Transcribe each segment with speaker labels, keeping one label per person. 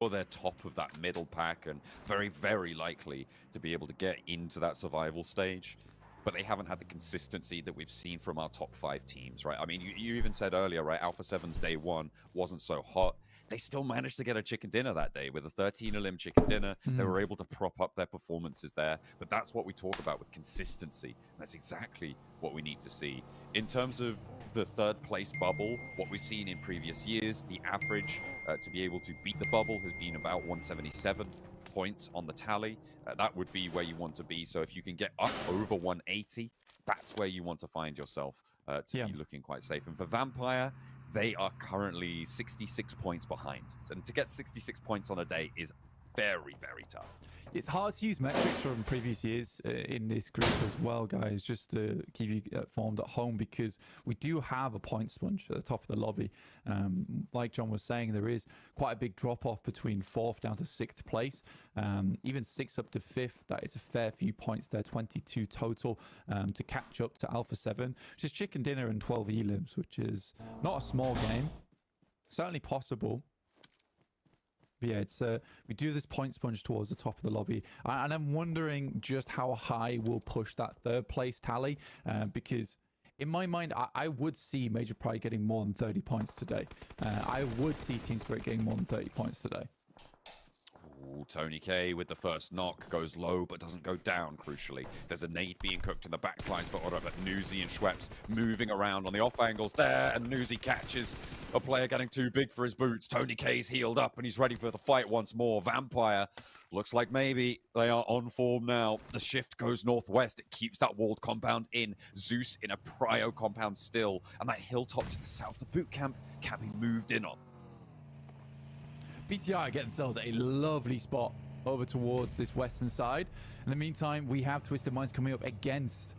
Speaker 1: they're top of that middle pack and very, very likely to be able to get into that survival stage. But they haven't had the consistency that we've seen from our top 5 teams, right? I mean, you even said earlier, right, Alpha 7's day 1 wasn't so hot. They still managed to get a chicken dinner that day with a 13-elim chicken dinner. They were able to prop up their performances there. But that's what we talk about with consistency. That's exactly what we need to see. In terms of the third place bubble, what we've seen in previous years, the average to be able to beat the bubble has been about 177 points on the tally. That would be where you want to be. So if you can get up over 180, that's where you want to find yourself to be looking quite safe. And for Vampire, they are currently 66 points behind. And to get 66 points on a day is very, very tough.
Speaker 2: It's hard to use metrics from previous years in this group as well, guys, just to keep you informed at home, because we do have a point sponge at the top of the lobby. Like John was saying, there is quite a big drop-off between 4th down to 6th place. Even 6th up to 5th, that is a fair few points there, 22 total to catch up to Alpha 7, which is chicken dinner and 12 elims, which is not a small game. Certainly possible. But yeah, it's we do this point sponge towards the top of the lobby, and I'm wondering just how high we'll push that 3rd place tally, because in my mind, I would see Major Pride getting more than 30 points today. I would see Team Spirit getting more than 30 points today.
Speaker 1: Ooh, Tony K with the first knock goes low but doesn't go down, crucially. There's a nade being cooked in the backlines for Ora, but Nuzi and Schweppes moving around on the off angles there, and Nuzi catches a player getting too big for his boots. Tony K's healed up and he's ready for the fight once more. Vampire looks like maybe they are on form now. The shift goes northwest. It keeps that walled compound in. Zeus in a prio compound still, and that hilltop to the south of boot camp can be moved in on.
Speaker 2: BTI get themselves a lovely spot over towards this western side. In the meantime, we have Twisted Minds coming up against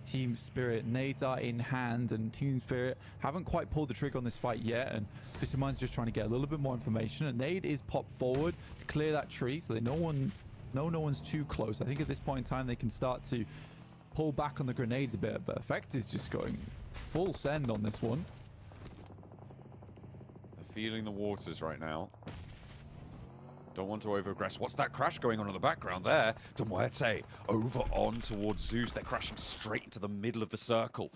Speaker 2: Team Spirit. Nades are in hand, and Team Spirit haven't quite pulled the trigger on this fight yet, and Twisted Minds just trying to get a little bit more information. And Nade is popped forward to clear that tree, so they no one's too close. I think at this point in time they can start to pull back on the grenades a bit, but Effect is just going full send on this one.
Speaker 1: Feeling the waters right now. Don't want to over-aggress. What's that crash going on in the background there? Demuerte over on towards Zeus. They're crashing straight into the middle of the circle.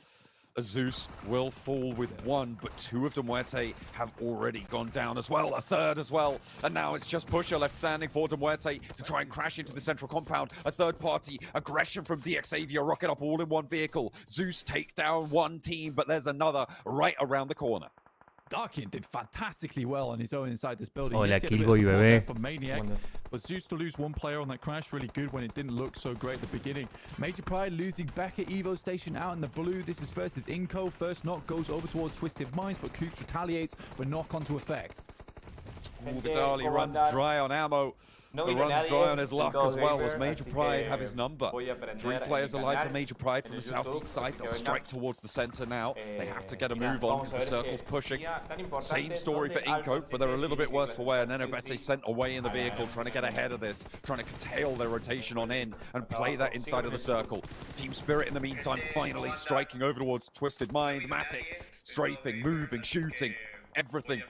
Speaker 1: Zeus will fall with 1, but 2 of Demuerte have already gone down as well. A 3rd as well. And now it's just Pusher left standing for Demuerte to try and crash into the central compound. A third-party aggression from DX Xavier. Rocket up all in one vehicle. Zeus take down 1 team, but there's another right around the corner.
Speaker 2: Darkin did fantastically well on his own inside this building.
Speaker 3: Hola, Killboy, bebé.
Speaker 2: For Maniac, but Zeus to lose 1 player on that crash, really good when it didn't look so great at the beginning. Major Pride losing back at Evo Station out in the blue. This is versus Inco. First knock goes over towards Twisted Minds, but Coops retaliates with knock onto Effect.
Speaker 1: Vitali runs dry on ammo. Runs dry on his luck as well, as Major Pride have his number. 3 players alive for Major Pride from the southeast side. They'll strike towards the center now. They have to get a move on because the circle's pushing. Same story for Inco, but they're a little bit worse for wear. Nenobete sent away in the vehicle, trying to get ahead of this, trying to curtail their rotation on in and play that inside of the circle. Team Spirit in the meantime finally striking over towards Twisted Mind. Matic strafing, moving, shooting, everything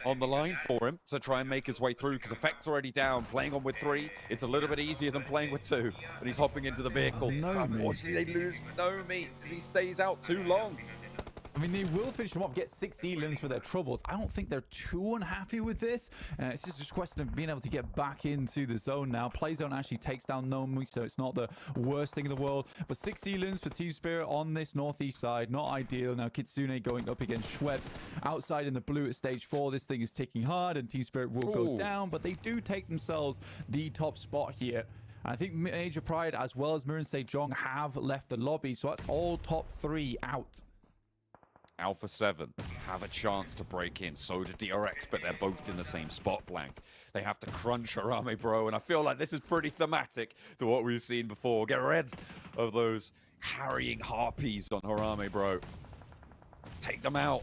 Speaker 1: on the line for him to try and make his way through, because Effect's already down. Playing on with 3, it's a little bit easier than playing with 2, and he's hopping into the vehicle. Unfortunately, they lose Nomi as he stays out too long.
Speaker 2: I mean, they will finish them off, get 6 elims for their troubles. I don't think they're too unhappy with this. It's just a question of being able to get back into the zone now. Playzone actually takes down Nomi, so it's not the worst thing in the world. But 6 elims for Team Spirit on this northeast side. Not ideal. Now, Kitsune going up against Schweppes. Outside in the blue at stage 4, this thing is ticking hard, and Team Spirit will go down. But they do take themselves the top spot here. I think Major Pride, as well as Mirren Sejong, have left the lobby. So that's all top 3 out.
Speaker 1: Alpha 7 have a chance to break in. So do DRX, but they're both in the same spot blank. They have to crunch Harame Bro, and I feel like this is pretty thematic to what we've seen before. Get rid of those harrying harpies on Harame Bro. Take them out.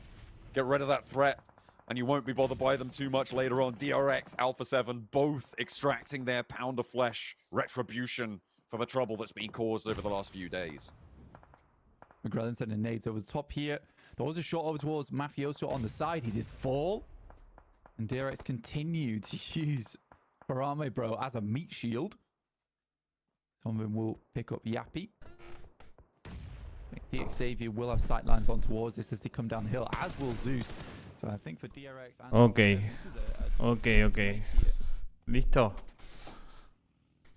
Speaker 1: Get rid of that threat, and you won't be bothered by them too much later on. DRX, Alpha 7, both extracting their pound of flesh retribution for the trouble that's been caused over the last few days.
Speaker 2: McGrellan sending nades over the top here. There was a shot over towards Mafioso on the side. He did fall. And DRX continue to use Parame, bro, as a meat shield. Some of them will pick up Yappy. The Xavier will have sightlines on towards this as they come down the hill, as will Zeus. So I think for DRX and
Speaker 3: Ok. Ok. ¿Listo?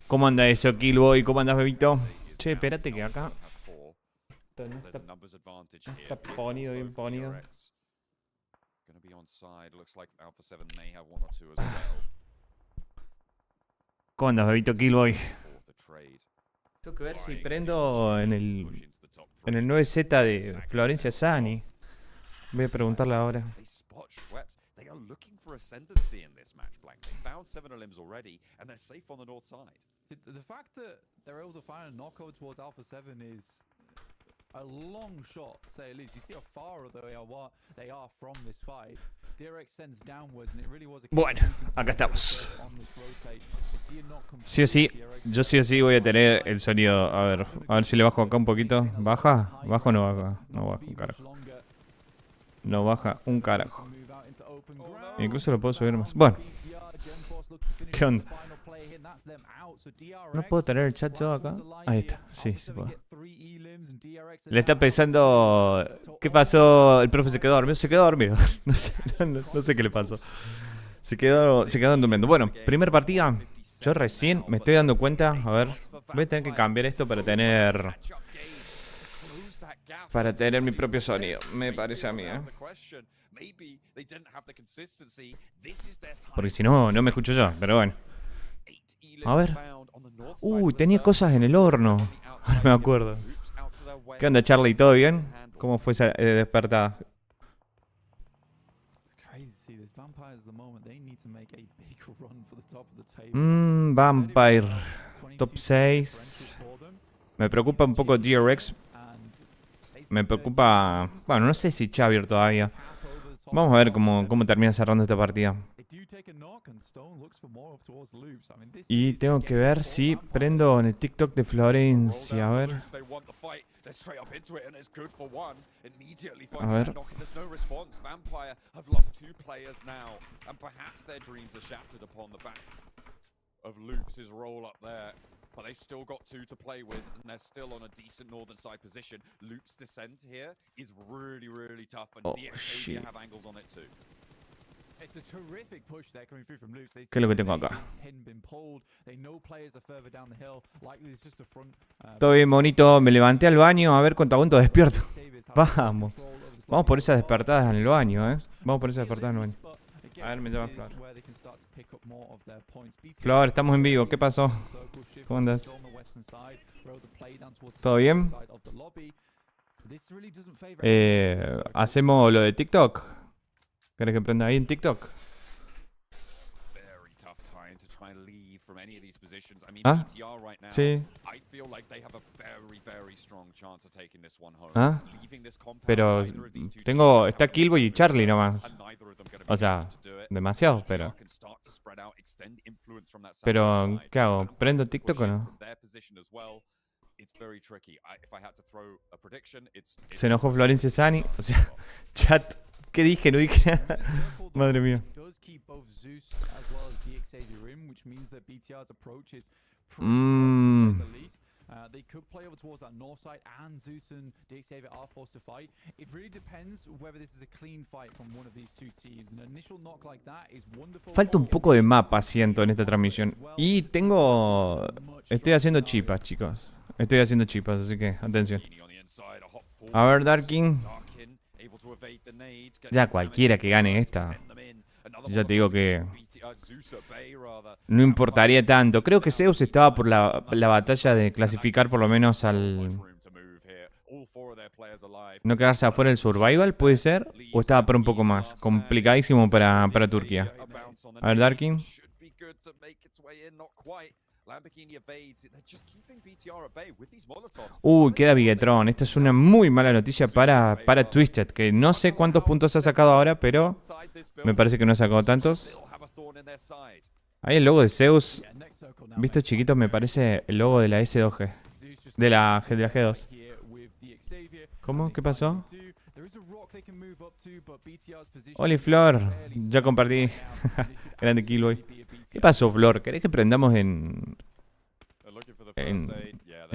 Speaker 3: ¿Cómo anda eso, Killboy? ¿Cómo andas, bebito? Che, espérate que acá no está ponido bien ponido. ¿Cómo andas, bebito, Killboy? Tengo que ver si prendo en el 9Z de Florencia Sani. Voy a preguntarle ahora.
Speaker 2: The fact that they're able to find a knockout towards Alpha 7 is a long shot, to say at least. You see how far they are from this fight. DRX sends downwards, and it really was a
Speaker 3: Bueno, acá estamos. Sí o sí, yo sí o sí voy a tener el sonido. A ver si le bajo acá un poquito. ¿Baja? ¿Baja o no baja? No baja un carajo. No baja un carajo. Incluso lo puedo subir más. Bueno. ¿Qué onda? ¿No puedo tener el chat yo acá? Ahí está, sí, se puede. Le está pensando... ¿Qué pasó? El profe se quedó dormido. Se quedó dormido. No sé qué le pasó. Se quedó durmiendo. Bueno, primer partida. Yo recién me estoy dando cuenta. A ver, voy a tener que cambiar esto para tener... mi propio sonido. Me parece a mí, Porque si no, no me escucho yo. Pero bueno. A ver. Uy, tenía cosas en el horno. Ahora me acuerdo. ¿Qué onda, Charlie? ¿Todo bien? ¿Cómo fue esa despertada? Vampire. Top 6. Me preocupa un poco DRX. Me preocupa... Bueno, no sé si Xavier todavía. Vamos a ver cómo termina cerrando esta partida. Y tengo que ver si prendo en el TikTok de Florencia. A ver. A ver.
Speaker 1: But they've still got two to play with, and they're still on a decent northern side position. Loop's descent here is really, really tough, and DXAV have angles on it too. It's a terrific push there coming through from Loops.
Speaker 3: ¿Qué es lo que tengo acá? Todo bien, bonito. Me levanté al baño a ver cuánto aguanto despierto. Vamos. Vamos por esas despertadas en el baño, Vamos por esas despertadas en el baño. A ver, me llama Flor. Flor, estamos en vivo. ¿Qué pasó? ¿Cómo andas? ¿Todo bien? ¿Hacemos lo de TikTok? ¿Querés que prenda ahí en TikTok? ¿Ah? Sí. ¿Ah? Pero está Killboy y Charlie nomás. O sea, demasiado, pero... Pero, ¿qué hago? ¿Prendo TikTok o no? Se enojó Florencia Sani. O sea, chat. ¿Qué dije? No dije nada. Madre mía. They could play over towards that north side, and Zeus and DXavier are forced to fight. It really depends whether this is a clean fight from one of these two teams. An initial knock like that is wonderful. Falta un poco de mapa, siento, en esta transmisión. Y estoy haciendo chipas, chicos. Estoy haciendo chipas, así que atención. A ver, Darkin. Ya cualquiera que gane esta. Ya te digo que no importaría tanto. Creo que Zeus estaba por la batalla de clasificar por lo menos al... No quedarse afuera del survival, ¿puede ser? ¿O estaba por un poco más? Complicadísimo para Turquía. A ver, Darkin. Uy, queda Bigetron. Esta es una muy mala noticia para Twisted, que no sé cuántos puntos ha sacado ahora, pero me parece que no ha sacado tantos. Ahí el logo de Zeus, visto chiquito, me parece el logo de la S2G. De la G2.
Speaker 4: ¿Cómo? ¿Qué pasó? Hola Flor, ya compartí. Grande Killboy. ¿Qué pasó, Flor? ¿Querés que prendamos en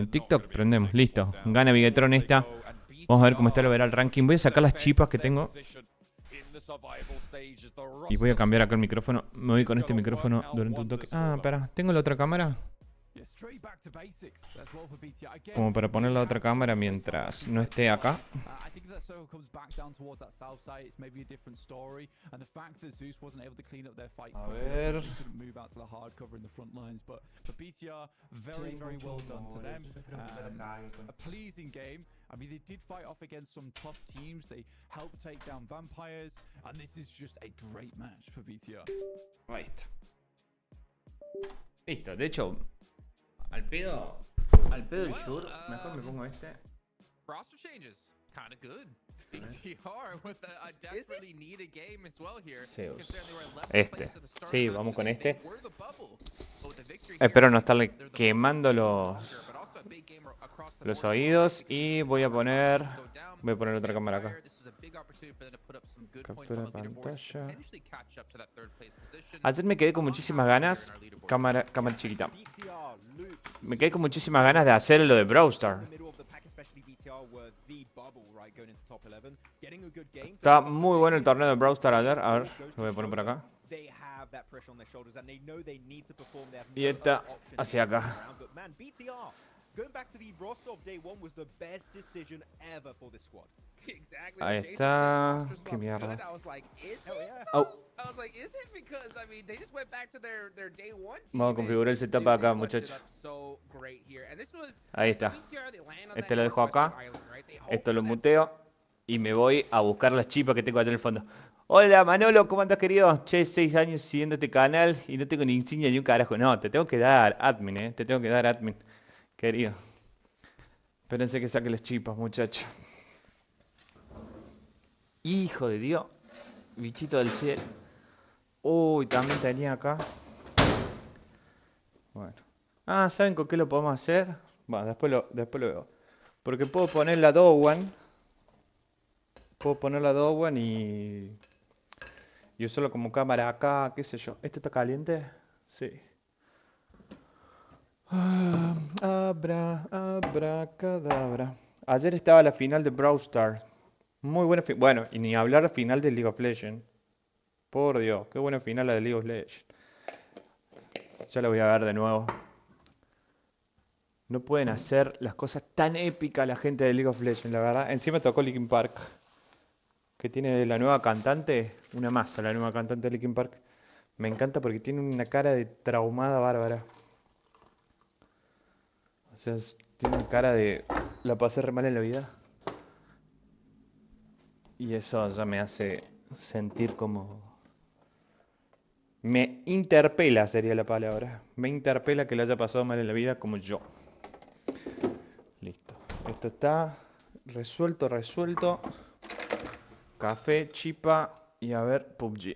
Speaker 4: TikTok? Prendemos, listo. Gana Bigetron esta. Vamos a ver cómo está el overall ranking. Voy a sacar las chipas que tengo. Y voy a cambiar acá el micrófono. Me voy con este micrófono durante un toque. Ah, espera, ¿tengo la otra cámara? Como para poner la otra cámara mientras no esté acá. A ver.
Speaker 3: I mean, they did fight off against some tough teams. They helped take down vampires, and this is just a great match for BTR.
Speaker 4: Ahí está. Listo, de hecho, al pedo el Shure. Mejor me pongo este.
Speaker 5: Roster changes, kind of good. BTR with a desperately needed game as well here.
Speaker 4: Zeus. Este. Sí, vamos con este. Espero no estarle quemando los oídos y voy a poner otra cámara acá. Captura de pantalla. Ayer me quedé con muchísimas ganas. Cámara chiquita. Me quedé con muchísimas ganas de hacer lo de Brawl Stars. Está muy bueno el torneo de Brawl Stars ayer. A ver, lo voy a poner por acá. Y esta hacia acá. Ahí está. Qué mierda. Oh. Vamos a configurar el setup acá, muchachos. Ahí está. Este lo dejo acá. Esto lo muteo. Y me voy a buscar las chipas que tengo acá en el fondo. Hola Manolo, ¿cómo andas, querido? Che, 6 años siguiendo este canal y no tengo ni insignia ni un carajo. No, te tengo que dar admin, te tengo que dar admin, querido. Espérense que saque las chipas, muchacho. Hijo de Dios. Bichito del cielo. Uy, también tenía acá. Bueno. Ah, ¿saben con qué lo podemos hacer? Bueno, después lo veo. Porque puedo poner la Dowan. Y usarlo como cámara acá, qué sé yo. ¿Esto está caliente? Sí. Abracadabra. Ayer estaba la final de Brawl Stars. Muy buena final. Bueno, y ni hablar de final de League of Legends. Por Dios, qué buena final la de League of Legends. Ya la voy a ver de nuevo. No pueden hacer las cosas tan épicas la gente de League of Legends, la verdad. Encima tocó Linkin Park. Que tiene la nueva cantante. Una masa, la nueva cantante de Linkin Park. Me encanta porque tiene una cara de traumada bárbara. O sea, tiene una cara de... La pasé re mal en la vida. Y eso ya me hace sentir como... Me interpela sería la palabra. Me interpela que le haya pasado mal en la vida como yo. Listo. Esto está resuelto. Café, chipa y a ver, PUBG.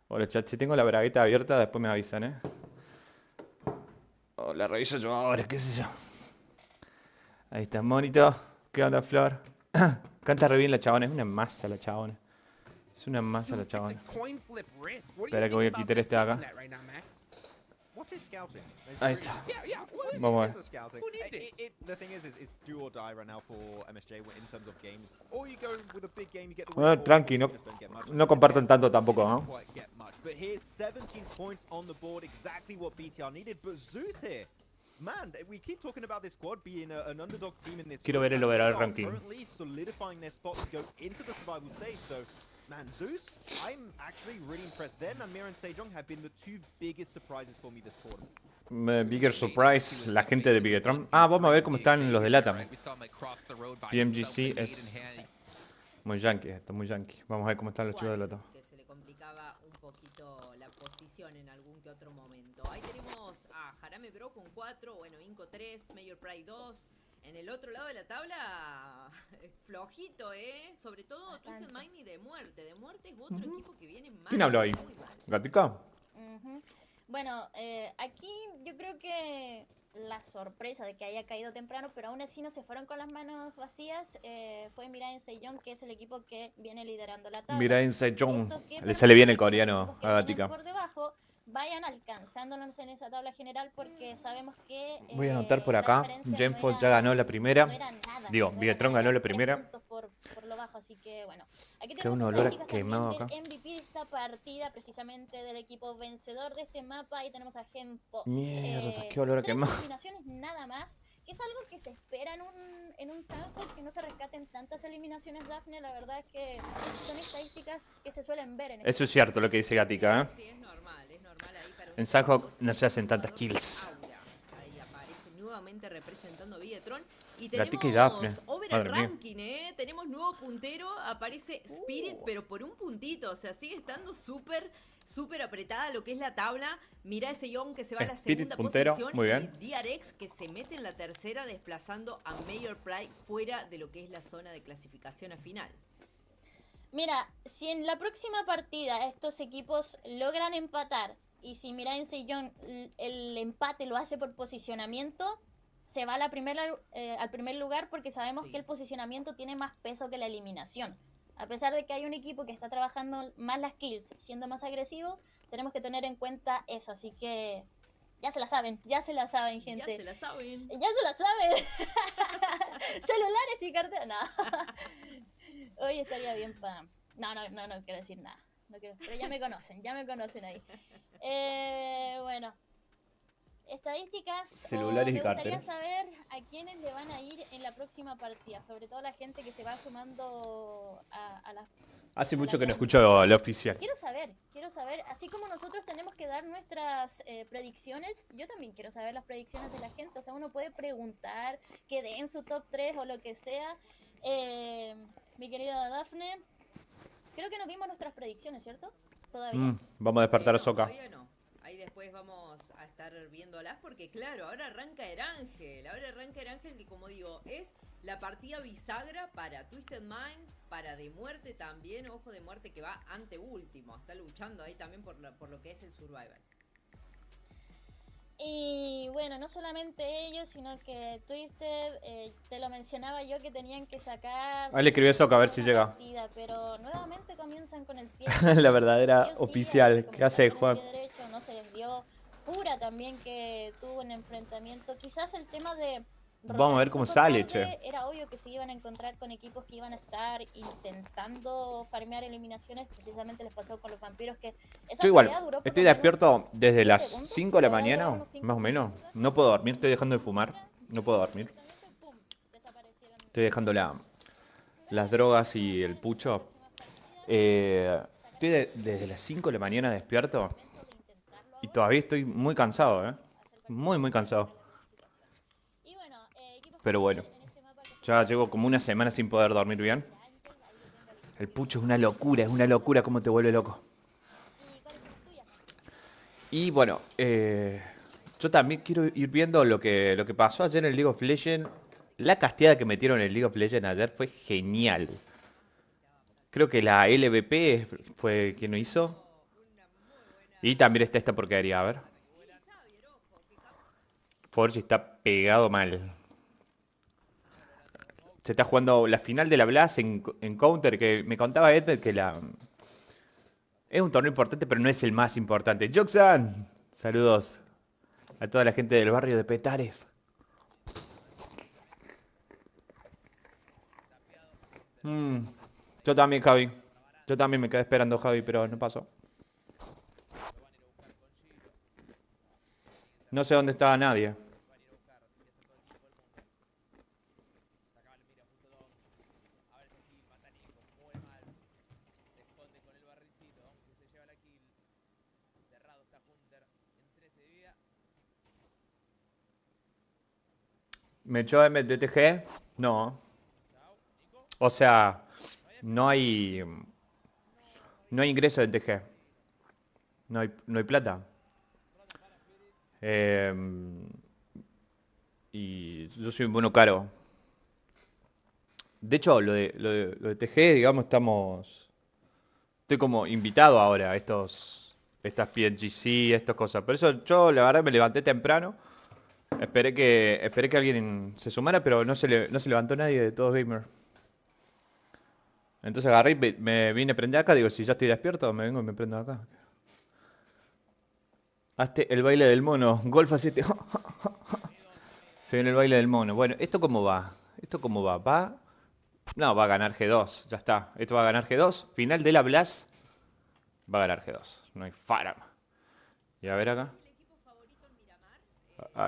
Speaker 4: Hola chat, si tengo la bragueta abierta después me avisan, O la reviso yo ahora, qué sé yo. Ahí está, monito. ¿Qué onda, Flor? Canta re bien la chabona, es una masa la chabona. Es una masa la chabona. Espera que voy a quitar este de acá. Ahí está. Vamos a ver. Bueno, tranqui, no compartan tanto tampoco, ¿no? Quiero ver el overall ranking.
Speaker 6: Man, Zeus, I'm actually really impressed. Them and Mir and Sejong have been the two biggest surprises for me this tournament.
Speaker 4: Bigger surprise, la gente de Bigetron. Ah, vamos a ver cómo están los de LATAM. Pmgc es muy yankee, esto muy yankee. Vamos a ver cómo están los chicos de LATAM.
Speaker 7: Que se le complicaba un poquito la posición en algún que otro momento. Ahí tenemos a Jarame Bro con 4, bueno, Inco 3, Mayor Pride 2. En el otro lado de la tabla, flojito, sobre todo Twisted Mind de muerte. De muerte es otro equipo que viene mal.
Speaker 4: ¿Quién habló ahí? ¿Gatica?
Speaker 8: Bueno, aquí yo creo que la sorpresa de que haya caído temprano, pero aún así no se fueron con las manos vacías. Fue Mirai Sejong, que es el equipo que viene liderando la tabla.
Speaker 4: Mira en Sejong.
Speaker 8: Esto que
Speaker 4: Le sale bien
Speaker 8: permite
Speaker 4: el
Speaker 8: que los
Speaker 4: coreano
Speaker 8: equipos que
Speaker 4: a
Speaker 8: vienen
Speaker 4: Gatica.
Speaker 8: por debajo vayan alcanzándonos en esa tabla general, porque sabemos que
Speaker 4: Voy a anotar por
Speaker 8: la
Speaker 4: acá.
Speaker 8: diferencia
Speaker 4: Genfos
Speaker 8: no
Speaker 4: ya
Speaker 8: era,
Speaker 4: ganó la
Speaker 8: no
Speaker 4: primera.
Speaker 8: era nada.
Speaker 4: Digo,
Speaker 8: no era
Speaker 4: Bietron
Speaker 8: nada,
Speaker 4: ganó la
Speaker 8: eran 3
Speaker 4: primera.
Speaker 8: puntos por lo bajo, así que bueno. Aquí
Speaker 4: Queda
Speaker 8: tenemos
Speaker 4: un olor a
Speaker 8: estadísticas
Speaker 4: quemado
Speaker 8: también
Speaker 4: acá.
Speaker 8: del MVP de esta partida, precisamente del equipo vencedor de este mapa. Ahí tenemos a Genfos.
Speaker 4: Mierda, qué olor a
Speaker 8: 3
Speaker 4: quemado.
Speaker 8: eliminaciones nada más, que es algo que se espera en un Sanhok, que no se rescaten tantas eliminaciones, Dafne. La verdad es que son estadísticas que se suelen ver en
Speaker 4: Eso es cierto lo que dice Gatica, ¿eh?
Speaker 7: Sí, es normal ahí para un
Speaker 4: En
Speaker 7: top
Speaker 4: Sanhok
Speaker 7: 2
Speaker 4: no se hacen
Speaker 7: el
Speaker 4: tantas
Speaker 7: jugador de
Speaker 4: kills.
Speaker 7: Aura. Ahí aparece nuevamente representando a Bietron. Y
Speaker 4: Gatica y
Speaker 7: tenemos
Speaker 4: Daphne.
Speaker 7: overall
Speaker 4: Madre mía.
Speaker 7: ranking, ¿eh? Tenemos nuevo puntero, aparece Spirit, pero por un puntito. O sea, sigue estando súper apretada lo que es la tabla. Mirá ese Young que se va a la
Speaker 4: Spirit
Speaker 7: segunda
Speaker 4: puntero,
Speaker 7: posición.
Speaker 4: muy bien.
Speaker 7: Y DRX que se mete en la tercera, desplazando a Mayor Pride fuera de lo que es la zona de clasificación a final.
Speaker 8: Mira, si en la próxima partida estos equipos logran empatar, y si Mirai Sejong el empate lo hace por posicionamiento, se va a al primer lugar, porque sabemos que el posicionamiento tiene más peso que la eliminación. A pesar de que hay un equipo que está trabajando más las kills, siendo más agresivo, tenemos que tener en cuenta eso. Así que ya se la saben, gente.
Speaker 7: Ya se la saben.
Speaker 8: Ya se la saben. Celulares y carteras. No. Hoy estaría bien para... No quiero decir nada. No quiero... Pero ya me conocen ahí. Bueno. Estadísticas.
Speaker 4: Celulares y
Speaker 8: me gustaría
Speaker 4: carteras.
Speaker 8: saber a quiénes le van a ir en la próxima partida. Sobre todo la gente que se va sumando a las...
Speaker 4: Hace
Speaker 8: a
Speaker 4: mucho
Speaker 8: la
Speaker 4: que no
Speaker 8: transmisión.
Speaker 4: escucho la oficial.
Speaker 8: Quiero saber, así como nosotros tenemos que dar nuestras predicciones, yo también quiero saber las predicciones de la gente. O sea, uno puede preguntar, que den su top 3 o lo que sea. Mi querida Dafne, creo que nos vimos nuestras predicciones, ¿cierto? Todavía.
Speaker 4: Vamos a despertar a
Speaker 7: No,
Speaker 4: Soka.
Speaker 7: todavía no. Ahí después vamos a estar viéndolas porque claro, ahora arranca Erangel. Que como digo, es la partida bisagra para Twisted Mind, para De Muerte también. Ojo, De Muerte que va ante último. Está luchando ahí también por lo que es el survival.
Speaker 8: Y bueno, no solamente ellos, sino que Twisted, te lo mencionaba yo, que tenían que sacar...
Speaker 4: Ahí le escribí a Soka a ver si llega.
Speaker 8: Partida, pero nuevamente comienzan con el pie
Speaker 4: La verdadera
Speaker 8: sí o sí,
Speaker 4: oficial.
Speaker 8: hay que
Speaker 4: ¿Qué hace,
Speaker 8: comenzar con el
Speaker 4: Juan?
Speaker 8: pie derecho, no se les dio. Pura también, que tuvo un enfrentamiento. Quizás el tema de...
Speaker 4: Vamos a ver cómo sale,
Speaker 8: tarde,
Speaker 4: che.
Speaker 8: Era obvio que se iban a encontrar con equipos que iban a estar intentando farmear eliminaciones. Precisamente les pasó con los vampiros, que esa
Speaker 4: Yo igual,
Speaker 8: pelea duró por
Speaker 4: estoy
Speaker 8: lo menos
Speaker 4: despierto desde
Speaker 8: 10
Speaker 4: las
Speaker 8: segundos,
Speaker 4: 5 de la
Speaker 8: pero ahora
Speaker 4: mañana,
Speaker 8: duraron unos 5
Speaker 4: más o menos.
Speaker 8: segundos.
Speaker 4: No puedo dormir, estoy dejando de fumar. No puedo dormir.
Speaker 8: Directamente, pum, desaparecieron.
Speaker 4: Estoy dejando las drogas y el pucho. Estoy desde las 5 de la mañana despierto y todavía estoy muy cansado, ¿eh? Muy cansado.
Speaker 8: Y bueno,
Speaker 4: Pero bueno, ya llevo como una semana sin poder dormir bien. El pucho es una locura cómo te vuelve loco. Y bueno, yo también quiero ir viendo lo que pasó ayer en el League of Legends. La casteada que metieron en el League of Legends ayer fue genial. Creo que la LVP fue quien lo hizo. Y también está esta porquería, a ver. Forge está pegado mal. Se está jugando la final de la Blast en Counter, que me contaba Edmed que es un torneo importante, pero no es el más importante. Joxan, saludos a toda la gente del barrio de Petares. Yo también, Javi. Yo también me quedé esperando, Javi, pero no pasó. No sé dónde estaba nadie. ¿Me echó MTTG? No. O sea, no hay ingreso de TG. No hay plata. Y yo soy un bono caro. De hecho, lo de TG, digamos, estoy como invitado ahora a estas Pmgc, estas cosas. Por eso yo, la verdad, me levanté temprano Esperé que alguien se sumara, pero no se levantó nadie de todos gamer. Entonces agarré y me vine a prender acá. Digo, si ya estoy despierto, me vengo y me prendo acá. Hazte el baile del mono. Golf a 7. Se viene el baile del mono. Bueno, ¿esto cómo va? ¿Esto cómo va? ¿Va? No, va a ganar G2. Ya está. Esto va a ganar G2. Final de la Blast. Va a ganar G2. No hay farama. Y a ver acá.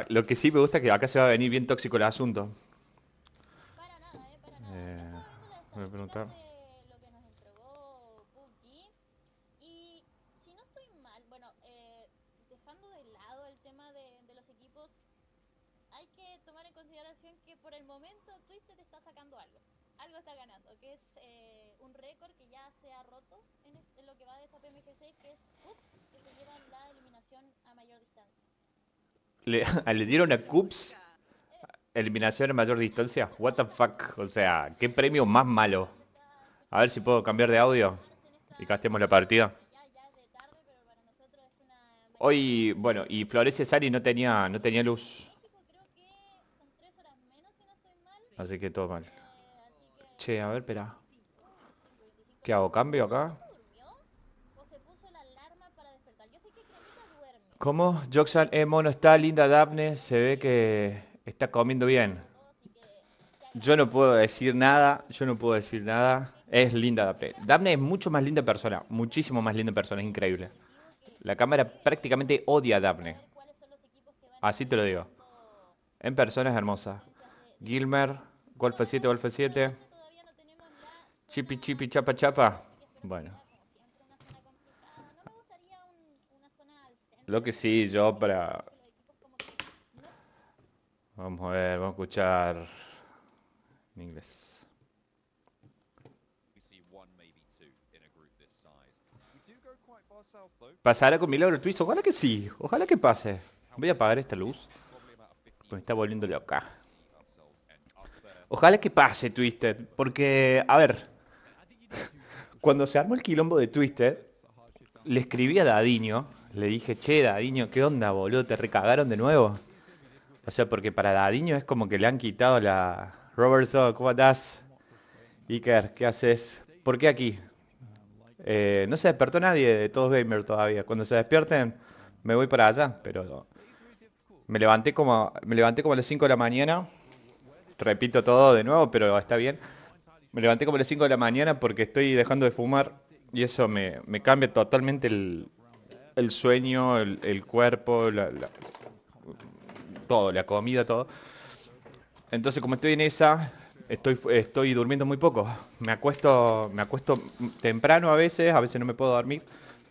Speaker 4: Lo que sí me gusta es que acá se va a venir bien tóxico el asunto.
Speaker 8: Para nada, para nada. Yo estaba viendo las
Speaker 4: Voy a preguntar.
Speaker 8: estadísticas de lo que nos entregó PUBG. Y si no estoy mal, bueno, dejando de lado el tema de los equipos, hay que tomar en consideración que por el momento Twisted está sacando algo. Algo está ganando, que es un récord que ya se ha roto en lo que va de esta Pmgc, que es Ups, que se lleva la eliminación a mayor distancia.
Speaker 4: Le dieron a Cubs eliminación a mayor distancia. What the fuck. O sea, qué premio más malo. A ver si puedo cambiar de audio y castemos la partida. Hoy, bueno, y Florencia Sari no tenía luz. Así que todo mal. Che, a ver, espera. ¿Qué hago? ¿Cambio acá? ¿Cómo? Joxan, mono, está linda Daphne. Se ve que está comiendo bien. Yo no puedo decir nada. Es linda Daphne. Daphne es mucho más linda persona. Muchísimo más linda persona. Es increíble. La cámara prácticamente odia a Daphne. Así te lo digo. En persona es hermosa. Gilmer, Golf 7, Golf 7. Chipi, chipi, chapa, chapa. Bueno. Lo que sí, yo para... Vamos a ver, vamos a escuchar en inglés. ¿Pasará con milagro el twist? Ojalá que sí, ojalá que pase. Voy a apagar esta luz. Me está volviendo loca. Ojalá que pase Twisted, porque, a ver, cuando se armó el quilombo de Twisted, le escribí a Dadiño, le dije, che, Dadiño, ¿qué onda, boludo? ¿Te recagaron de nuevo? O sea, porque para Dadiño es como que le han quitado la... Robertson, ¿cómo estás? Iker, ¿qué haces? ¿Por qué aquí? No se despertó nadie de todos gamer todavía. Cuando se despierten, me voy para allá, pero... Me levanté como a las 5 de la mañana. Repito todo de nuevo, pero está bien. Me levanté como a las 5 de la mañana porque estoy dejando de fumar. Y eso me cambia totalmente el sueño, el cuerpo, todo, la comida, todo. Entonces, como estoy en esa, estoy durmiendo muy poco. Me acuesto temprano a veces no me puedo dormir.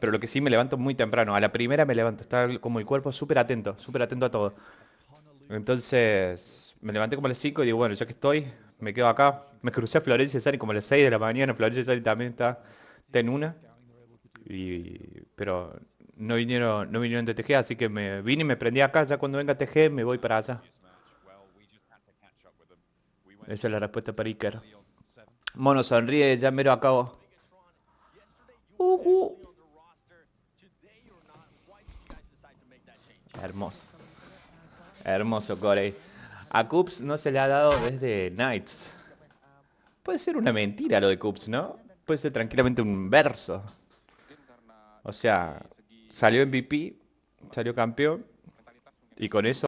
Speaker 4: Pero lo que sí, me levanto muy temprano. A la primera me levanto, está como el cuerpo súper atento a todo. Entonces, me levanté como a las 5 y digo, bueno, ya que estoy, me quedo acá. Me crucé a Florencia Sari como a las 6 de la mañana. Florencia Sari también está en una. Pero no vinieron de TG, así que me vine y me prendí acá. Ya cuando venga TG me voy para allá. Esa es la respuesta para Iker. Mono sonríe, ya mero acabo. Hermoso. Hermoso Corey. A Cubs no se le ha dado desde Knights. Puede ser una mentira lo de Cubs, ¿no? Puede ser tranquilamente un verso. O sea, salió MVP, salió campeón. Y con eso